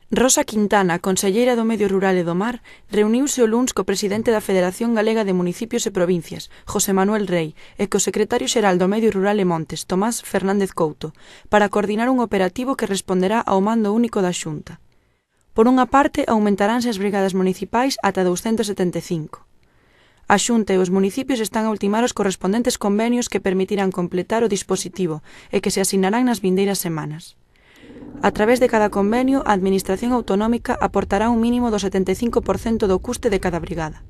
Rosa Quintana, conselleira do Medio Rural e do Mar, reuniuse o luns co presidente da Federación Galega de Municipios e Provincias, José Manuel Rei, e co secretario xeral do Medio Rural e Montes, Tomás Fernández Couto, para coordinar un operativo que responderá ao mando único da Xunta. Por unha parte, aumentaránse as brigadas municipais ata 275. A Xunta e os municipios están a ultimar os correspondentes convenios que permitirán completar o dispositivo e que se asinarán nas vindeiras semanas. A través de cada convenio, a Administración Autonómica aportará un mínimo do 75% do custe de cada brigada.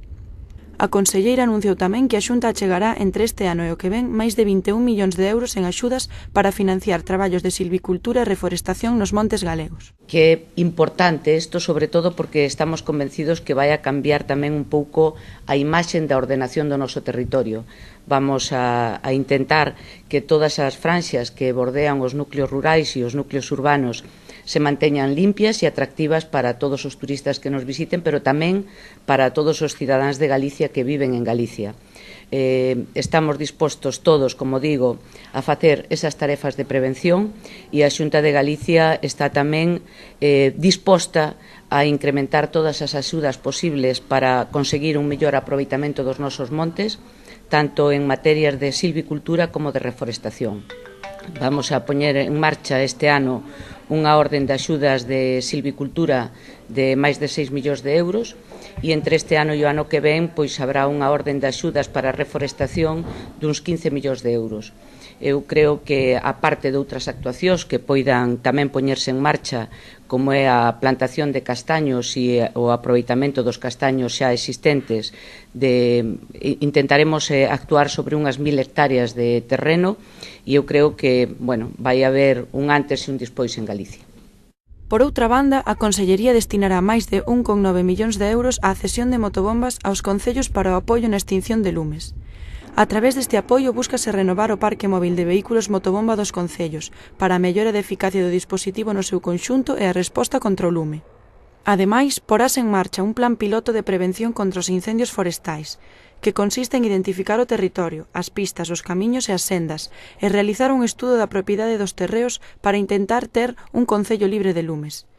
A conselleira anunciou tamén que a Xunta achegará entre este ano e o que ven máis de 21 millóns de euros en axudas para financiar traballos de silvicultura e reforestación nos montes galegos. Que é importante isto, sobre todo porque estamos convencidos que vai a cambiar tamén un pouco a imaxen da ordenación do noso territorio. Vamos a intentar que todas as franxas que bordean os núcleos rurais e os núcleos urbanos se manteñan limpias e atractivas para todos os turistas que nos visiten, pero tamén para todos os cidadáns de Galicia que viven en Galicia. Estamos dispostos todos, como digo, a facer esas tarefas de prevención e a Xunta de Galicia está tamén disposta a incrementar todas as axudas posibles para conseguir un mellor aproveitamento dos nosos montes, tanto en materias de silvicultura como de reforestación. Vamos a poñer en marcha este ano unha orden de axudas de silvicultura de máis de 6 millóns de euros e entre este ano e o ano que ven pois habrá unha orden de axudas para a reforestación duns 15 millóns de euros. Eu creo que, a parte de outras actuacións que poidan tamén poñerse en marcha, como é a plantación de castaños e o aproveitamento dos castaños xa existentes, intentaremos actuar sobre unhas 1000 hectáreas de terreno e eu creo que, vai haber un antes e un despois en Galicia. Por outra banda, a Consellería destinará máis de 1,9 millóns de euros á cesión de motobombas aos concellos para o apoio na extinción de lumes. A través deste apoio búscase renovar o parque móvil de vehículos motobomba dos concellos para a mellora de eficacia do dispositivo no seu conxunto e a resposta contra o lume. Ademais, porase en marcha un plan piloto de prevención contra os incendios forestais, que consiste en identificar o territorio, as pistas, os camiños e as sendas, e realizar un estudo da propiedade dos terreos para intentar ter un concello libre de lumes.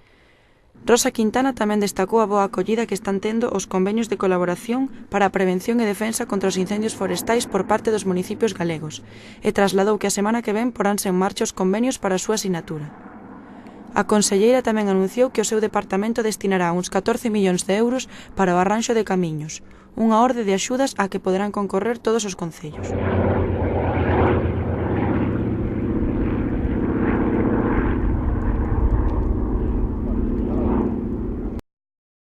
Rosa Quintana tamén destacou a boa acollida que están tendo os convenios de colaboración para a prevención e defensa contra os incendios forestais por parte dos municipios galegos e trasladou que a semana que ven poránse en marcha os convenios para a súa sinatura. A conselleira tamén anunciou que o seu departamento destinará uns 14 millóns de euros para o arranxo de camiños, unha orde de axudas á que poderán concorrer todos os concellos.